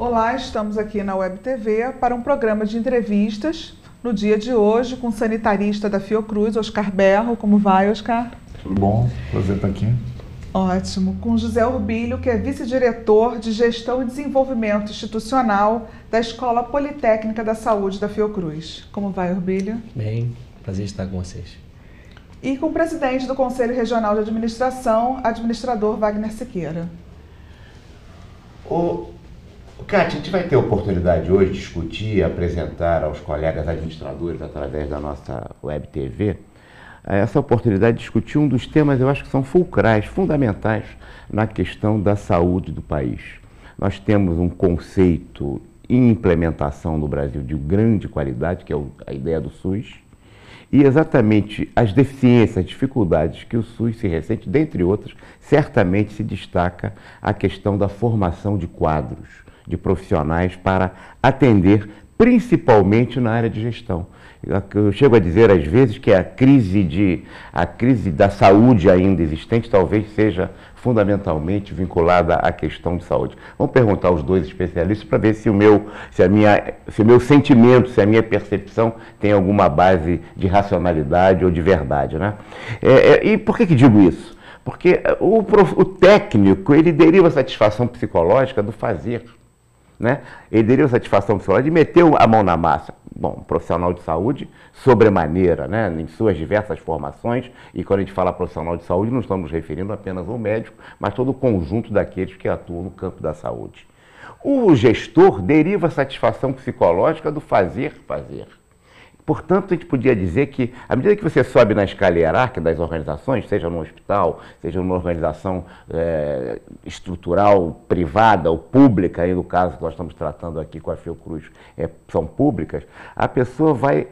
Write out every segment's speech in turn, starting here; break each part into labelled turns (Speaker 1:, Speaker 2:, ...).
Speaker 1: Olá, estamos aqui na Web TV para um programa de entrevistas no dia de hoje com o sanitarista da Fiocruz, Oscar Berro. Como vai, Oscar?
Speaker 2: Tudo bom, prazer estar aqui.
Speaker 1: Ótimo. Com José Urbilho, que é vice-diretor de Gestão e Desenvolvimento Institucional da Escola Politécnica da Saúde da Fiocruz. Como vai, Urbilho?
Speaker 3: Bem, prazer estar com vocês.
Speaker 1: E com o presidente do Conselho Regional de Administração, administrador Wagner Siqueira.
Speaker 4: Cátia, a gente vai ter a oportunidade hoje de discutir e apresentar aos colegas administradores, através da nossa Web TV, essa oportunidade de discutir um dos temas, eu acho que são fulcrais, fundamentais na questão da saúde do país. Nós temos um conceito em implementação no Brasil de grande qualidade, que é a ideia do SUS, e exatamente as deficiências, as dificuldades que o SUS se ressente, dentre outras, certamente se destaca a questão da formação de quadros, de profissionais para atender, principalmente na área de gestão. Eu chego a dizer às vezes que a crise da saúde ainda existente talvez seja fundamentalmente vinculada à questão de saúde. Vamos perguntar aos dois especialistas para ver se o meu sentimento, se a minha percepção tem alguma base de racionalidade ou de verdade, né? E por que digo isso? Porque o técnico, ele deriva a satisfação psicológica do fazer, né? Ele deriva a satisfação psicológica de meter a mão na massa. Bom, um profissional de saúde, sobremaneira, né, em suas diversas formações, e quando a gente fala profissional de saúde, não estamos nos referindo apenas ao médico, mas todo o conjunto daqueles que atuam no campo da saúde. O gestor deriva a satisfação psicológica do fazer. Portanto, a gente podia dizer que, à medida que você sobe na escala hierárquica das organizações, seja num hospital, seja numa organização estrutural, privada ou pública, aí no caso que nós estamos tratando aqui com a Fiocruz, são públicas, a pessoa vai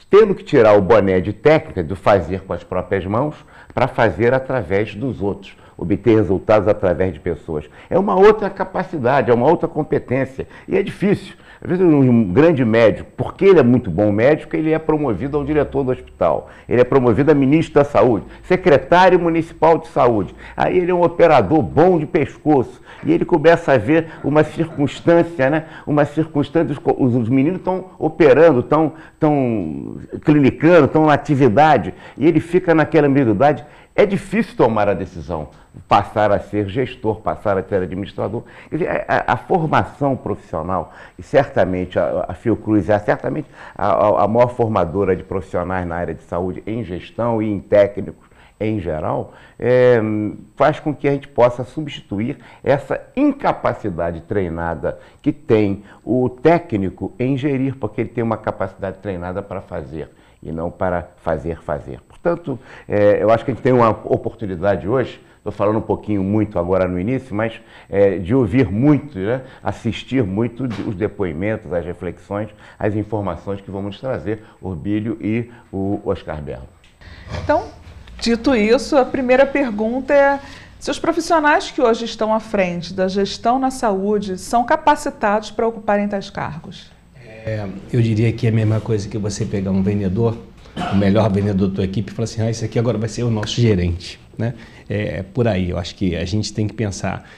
Speaker 4: tendo que tirar o boné de técnica, do fazer com as próprias mãos, para fazer através dos outros, obter resultados através de pessoas. É uma outra capacidade, é uma outra competência, e é difícil. Às vezes um grande médico, porque ele é muito bom médico, ele é promovido ao diretor do hospital, ele é promovido a ministro da saúde, secretário municipal de saúde, aí ele é um operador bom de pescoço, e ele começa a ver uma circunstância, né? Os meninos estão operando, estão clinicando, estão na atividade, e ele fica naquela ambiguidade. É difícil tomar a decisão, passar a ser gestor, passar a ser administrador. Quer dizer, a formação profissional, e certamente a Fiocruz é certamente a maior formadora de profissionais na área de saúde em gestão e em técnicos em geral, faz com que a gente possa substituir essa incapacidade treinada que tem o técnico em gerir, porque ele tem uma capacidade treinada para fazer e não para fazer. Portanto, eu acho que a gente tem uma oportunidade hoje, estou falando um pouquinho muito agora no início, mas de ouvir muito, né, assistir muito os depoimentos, as reflexões, as informações que vamos trazer, o Urbilho e o Oscar Berro.
Speaker 1: Então, dito isso, a primeira pergunta é se os profissionais que hoje estão à frente da gestão na saúde são capacitados para ocuparem tais cargos.
Speaker 3: Eu diria que é a mesma coisa que você pegar um vendedor, o melhor vendedor da tua equipe, e falar assim, esse aqui agora vai ser o nosso gerente, né? Por aí, eu acho que a gente tem que pensar,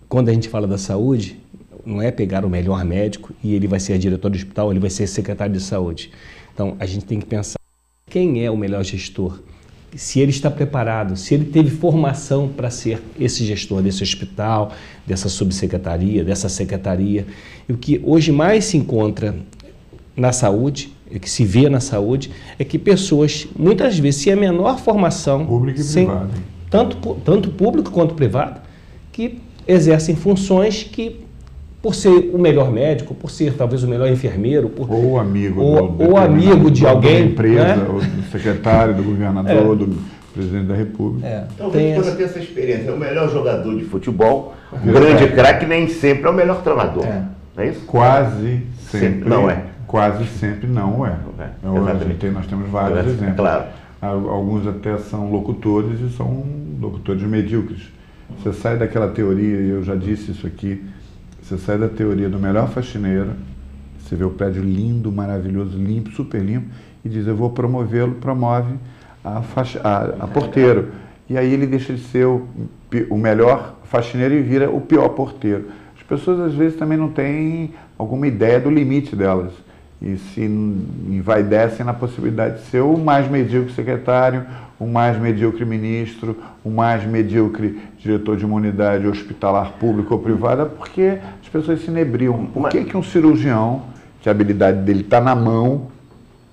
Speaker 3: quando a gente fala da saúde, não é pegar o melhor médico e ele vai ser diretor do hospital, ele vai ser secretário de saúde. Então, a gente tem que pensar quem é o melhor gestor, se ele está preparado, se ele teve formação para ser esse gestor desse hospital, dessa subsecretaria, dessa secretaria. E o que hoje mais se encontra na saúde, que se vê na saúde, é que pessoas, muitas vezes, sem a menor formação,
Speaker 2: público e privado,
Speaker 3: tanto público quanto privado, que exercem funções que, por ser o melhor médico, por ser talvez o melhor enfermeiro,
Speaker 2: ou amigo
Speaker 3: de alguém,
Speaker 2: da empresa,
Speaker 3: né?
Speaker 2: ou do secretário, do governador, do presidente da República.
Speaker 4: Então, quando tem essa experiência, é o melhor jogador de futebol, o grande craque nem sempre é o melhor treinador. Não é isso?
Speaker 2: Quase sempre
Speaker 4: não é.
Speaker 2: Quase sempre não é. Nós temos vários exemplos.
Speaker 4: Claro.
Speaker 2: Alguns até são locutores e são locutores medíocres. Você sai daquela teoria, e eu já disse isso aqui, você sai da teoria do melhor faxineiro, você vê o prédio lindo, maravilhoso, limpo, super limpo, e diz, eu vou promovê-lo, promove a porteiro. E aí ele deixa de ser o melhor faxineiro e vira o pior porteiro. As pessoas às vezes também não têm alguma ideia do limite delas e se envaidecem na possibilidade de ser o mais medíocre secretário, o mais medíocre ministro, o mais medíocre diretor de uma unidade hospitalar pública ou privada, porque as pessoas se inebriam. Por que um cirurgião, que a habilidade dele está na mão,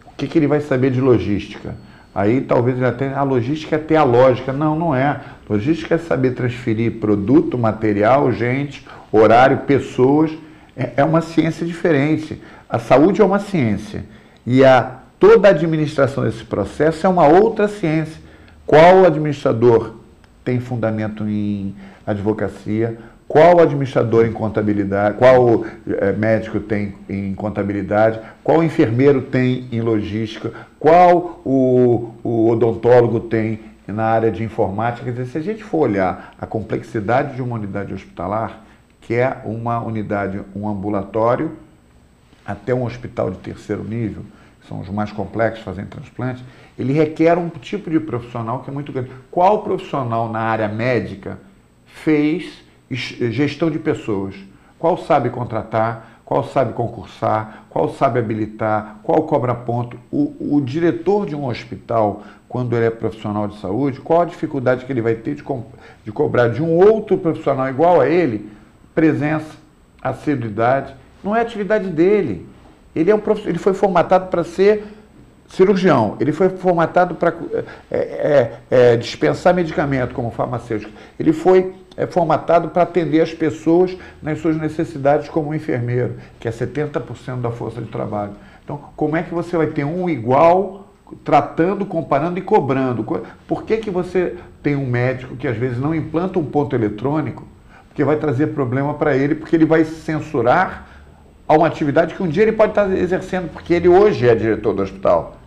Speaker 2: o que ele vai saber de logística? Aí talvez ele até, a logística é ter a lógica. Não, não é. Logística é saber transferir produto, material, gente, horário, pessoas. É uma ciência diferente. A saúde é uma ciência. E toda a administração desse processo é uma outra ciência. Qual administrador tem fundamento em advocacia? Qual administrador em contabilidade? Qual médico tem em contabilidade? Qual enfermeiro tem em logística? Qual o odontólogo tem na área de informática? Quer dizer, se a gente for olhar a complexidade de uma unidade hospitalar, que é uma unidade, um ambulatório, até um hospital de terceiro nível, que são os mais complexos, fazendo transplante, ele requer um tipo de profissional que é muito grande. Qual profissional na área médica fez gestão de pessoas? Qual sabe contratar? Qual sabe concursar? Qual sabe habilitar? Qual cobra ponto? O diretor de um hospital, quando ele é profissional de saúde, qual a dificuldade que ele vai ter de cobrar de um outro profissional igual a ele presença, assiduidade? Não é a atividade dele. Ele foi formatado para ser cirurgião, ele foi formatado para dispensar medicamento como farmacêutico, ele foi formatado para atender as pessoas nas suas necessidades como enfermeiro, que é 70% da força de trabalho. Então, como é que você vai ter um igual tratando, comparando e cobrando? Por que você tem um médico que às vezes não implanta um ponto eletrônico, porque vai trazer problema para ele, porque ele vai censurar a uma atividade que um dia ele pode estar exercendo, porque ele hoje é diretor do hospital,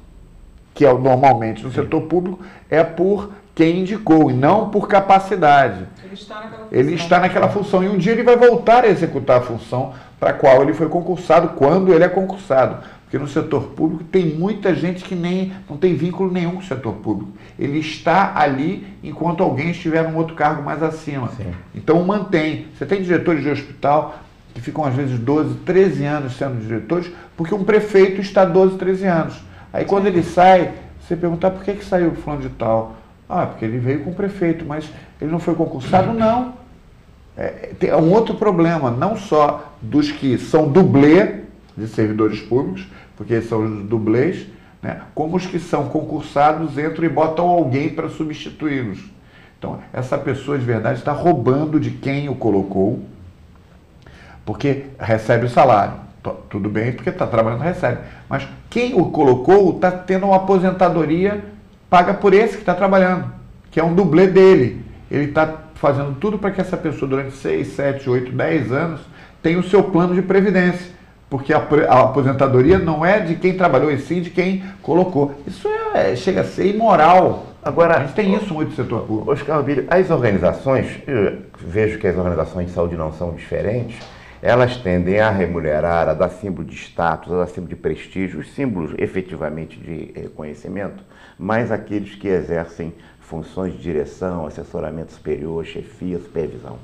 Speaker 2: que é normalmente no setor público, é por quem indicou e não por capacidade. Ele está naquela função e um dia ele vai voltar a executar a função para a qual ele foi concursado, quando ele é concursado. Porque no setor público tem muita gente que não tem vínculo nenhum com o setor público. Ele está ali enquanto alguém estiver num outro cargo mais acima. Sim. Então mantém. Você tem diretores de hospital que ficam às vezes 12, 13 anos sendo diretores, porque um prefeito está 12, 13 anos. Aí quando ele sai, você pergunta, por que saiu o fulano de tal? Ah, porque ele veio com o prefeito, mas ele não foi concursado? Não. Tem um outro problema, não só dos que são dublê de servidores públicos, porque são os dublês, né, como os que são concursados entram e botam alguém para substituí-los. Então, essa pessoa de verdade está roubando de quem o colocou, porque recebe o salário. Tudo bem, porque está trabalhando, recebe. Mas quem o colocou está tendo uma aposentadoria paga por esse que está trabalhando, que é um dublê dele. Ele está fazendo tudo para que essa pessoa, durante 6, 7, 8, 10 anos, tenha o seu plano de previdência. Porque a aposentadoria não é de quem trabalhou, e sim de quem colocou. Isso chega a ser imoral. Agora, a gente tem isso muito no setor público.
Speaker 4: Oscar Robilho, as organizações, eu vejo que as organizações de saúde não são diferentes, elas tendem a remunerar, a dar símbolo de status, a dar símbolo de prestígio, os símbolos efetivamente de reconhecimento, mas aqueles que exercem funções de direção, assessoramento superior, chefia, supervisão.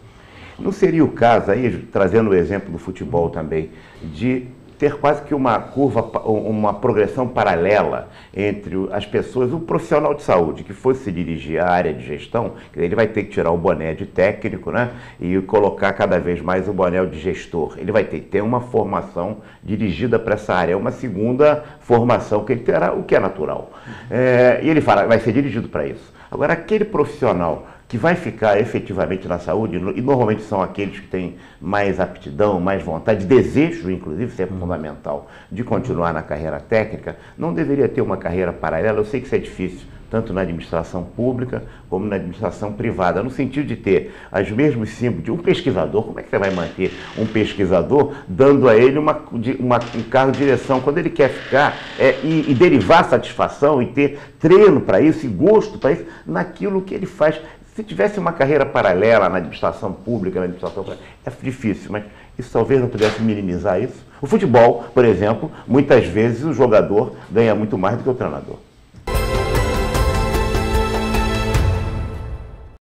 Speaker 4: Não seria o caso aí, trazendo o exemplo do futebol também, de ter quase que uma curva, uma progressão paralela entre as pessoas, o profissional de saúde que fosse se dirigir à área de gestão, ele vai ter que tirar o boné de técnico, né, e colocar cada vez mais o boné de gestor. Ele vai ter que ter uma formação dirigida para essa área, uma segunda formação que ele terá, o que é natural. E ele fala, vai ser dirigido para isso. Agora, aquele profissional que vai ficar efetivamente na saúde, e normalmente são aqueles que têm mais aptidão, mais vontade, desejo, inclusive, isso é fundamental, de continuar na carreira técnica, não deveria ter uma carreira paralela. Eu sei que isso é difícil, tanto na administração pública como na administração privada, no sentido de ter os mesmos símbolos de um pesquisador. Como é que você vai manter um pesquisador dando a ele um cargo de direção, quando ele quer ficar e derivar satisfação e ter treino para isso e gosto para isso, naquilo que ele faz? Se tivesse uma carreira paralela na administração pública, é difícil, mas isso talvez não pudesse minimizar isso. O futebol, por exemplo, muitas vezes o jogador ganha muito mais do que o treinador.